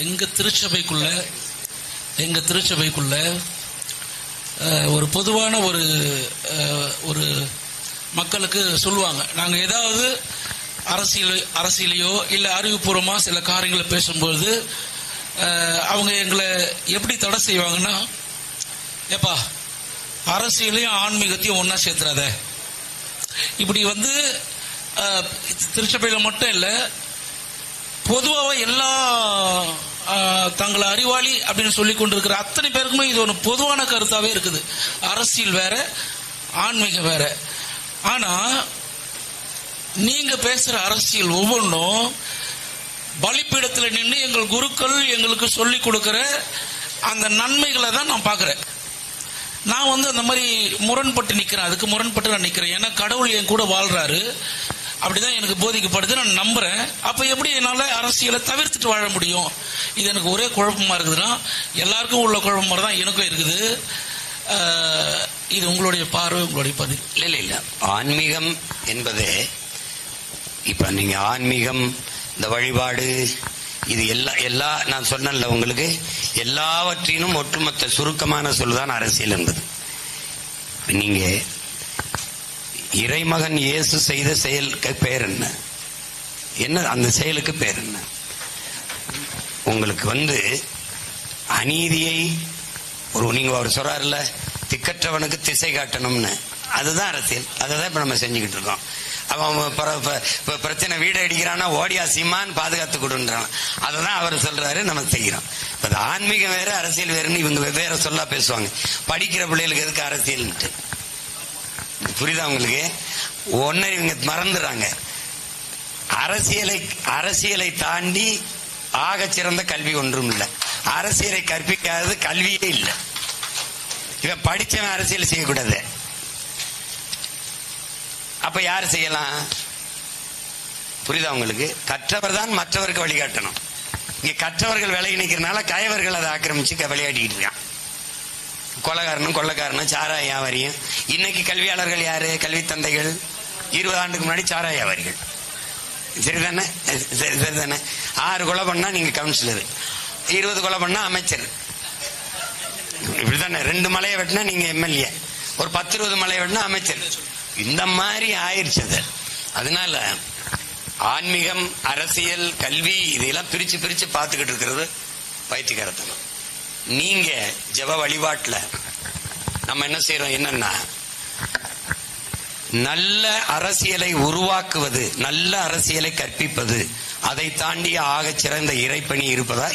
எங்க திருச்சபைக்குள்ள ஒரு பொதுவான ஒரு மக்களுக்கு சொல்லுவாங்க, நாங்க ஏதாவது அரசியலையோ இல்ல அறிவுபூர்வமா சில காரியங்களை பேசும்போது அவங்க எங்களை எப்படி தடை செய்வாங்கன்னா, ஏப்பா அரசியலையும் ஆன்மீகத்தையும் ஒன்னா சேர்த்துறாத. இப்படி திருச்சபையில மட்டும் இல்ல, பொதுவாக எல்லா தங்களை அறிவாளி அப்படின்னு சொல்லி கொண்டிருக்கிற அத்தனை பேருக்குமே இது ஒரு பொதுவான கருத்தாவே இருக்குது. அரசியல் வேற, ஆன்மீகம் வேற. ஆனா நீங்க பேசுற அரசியல் ஒவ்வொன்றும் பலிப்பீடத்தில் நின்று எங்கள் குருக்கள் எங்களுக்கு சொல்லி கொடுக்கிற அந்த நன்மைகளை தான் நான் பார்க்கிறேன். நான் அந்த மாதிரி முரண்பட்டு நிக்கிறேன், அதுக்கு முரண்பட்டு நான் நிக்கிறேன். ஏன்னா கடவுள் என் கூட வாழ்றாரு, அப்படிதான் எனக்கு போதிக்கப்படுது, நான் நம்புறேன். அப்ப எப்படி என்னால அரசியலை தவிர்த்துட்டு வாழ முடியும்? இது எனக்கு ஒரே குழப்பமா இருக்குதுன்னா, எல்லாருக்கும் உள்ள குழப்பம் மாதிரி தான் எனக்கும் இருக்குது. இது உங்களுடைய பார்வை, உங்களுடைய பதில். இல்ல ஆன்மீகம் என்பது, இப்ப நீங்க ஆன்மீகம், இந்த வழிபாடு, இது எல்லா நான் சொன்னேன்ல உங்களுக்கு, எல்லாவற்றினும் ஒட்டுமொத்த சுருக்கமான சொல்லுதான் அரசியல் என்பது. நீங்க இறைமகன் இயேசு செய்த செயலுக்கு பேர் என்ன அந்த செயலுக்கு பேர் என்ன? உங்களுக்கு அநீதியை நீங்க அவர் சொல்றாருல்ல, திக்கற்றவனுக்கு திசை காட்டணும்னு, அதுதான் அரசியல். அதை தான் இப்ப நம்ம செஞ்சுக்கிட்டு இருக்கோம். அவன் பிரச்சனை வீடு அடிக்கிறான்னா ஓடியா சீமான் பாதுகாத்து கொடுன்றான். அதான் அவர் சொல்றாரு, நம்ம செய்கிறோம். ஆன்மீகம் வேற அரசியல் வேறுன்னு இவங்க வெவ்வேறு சொல்ல பேசுவாங்க. படிக்கிற பிள்ளைகளுக்கு எதுக்கு அரசியல்ன்ட்டு புரியுதா உங்களுக்கு? ஒன்னு இவங்க மறந்துடுறாங்க. அரசியலை தாண்டி ஆக சிறந்த கல்வி ஒன்றும் இல்லை. அரசியலை கற்பிக்காதது கல்வியே இல்லை. இவன் படிச்சவன் அரசியல் செய்யக்கூடாது. அப்ப யார் செய்யலாம்? புரியுதா உங்களுக்கு? கற்றவர் தான் மற்றவருக்கு வழிகாட்டணும். இங்க கற்றவர்கள் விலகி நிற்கிறனால கயவர்கள் அதை ஆக்கிரமிச்சு விளையாடிக்கிட்டு இருக்கான். கொள்ளக்காரனும் சாராய வியாபாரியும். இன்னைக்கு கல்வியாளர்கள் யாரு? கல்வி தந்தைகள். 20 ஆண்டுக்கு முன்னாடி சாராய வியாபாரிகள். சரிதானே? சரிதானே? 6 கொலை பண்ணா நீங்க கவுன்சிலர், 20 கொலை பண்ணா அமைச்சர். இப்படித்தானே? 2 மலையை வெட்டினா நீங்க எம்எல்ஏ, ஒரு 10-20 மலையை வெட்டினா அமைச்சர். இந்த மாதிரி ஆயிடுச்சு. அதனால ஆன்மீகம், அரசியல், கல்வி இதெல்லாம் பிரிச்சு பார்த்துக்கிட்டு இருக்கிறது பைத்தியக்காரத்தனம். நீங்க ஜெப வழிபாட்டுல நம்ம என்ன செய்யறோம்? என்னன்னா, நல்ல அரசியலை உருவாக்குவது, நல்ல அரசியலை கற்பிப்பது, அதை தாண்டி ஆக சிறந்த இறைப்பணி இருப்பதா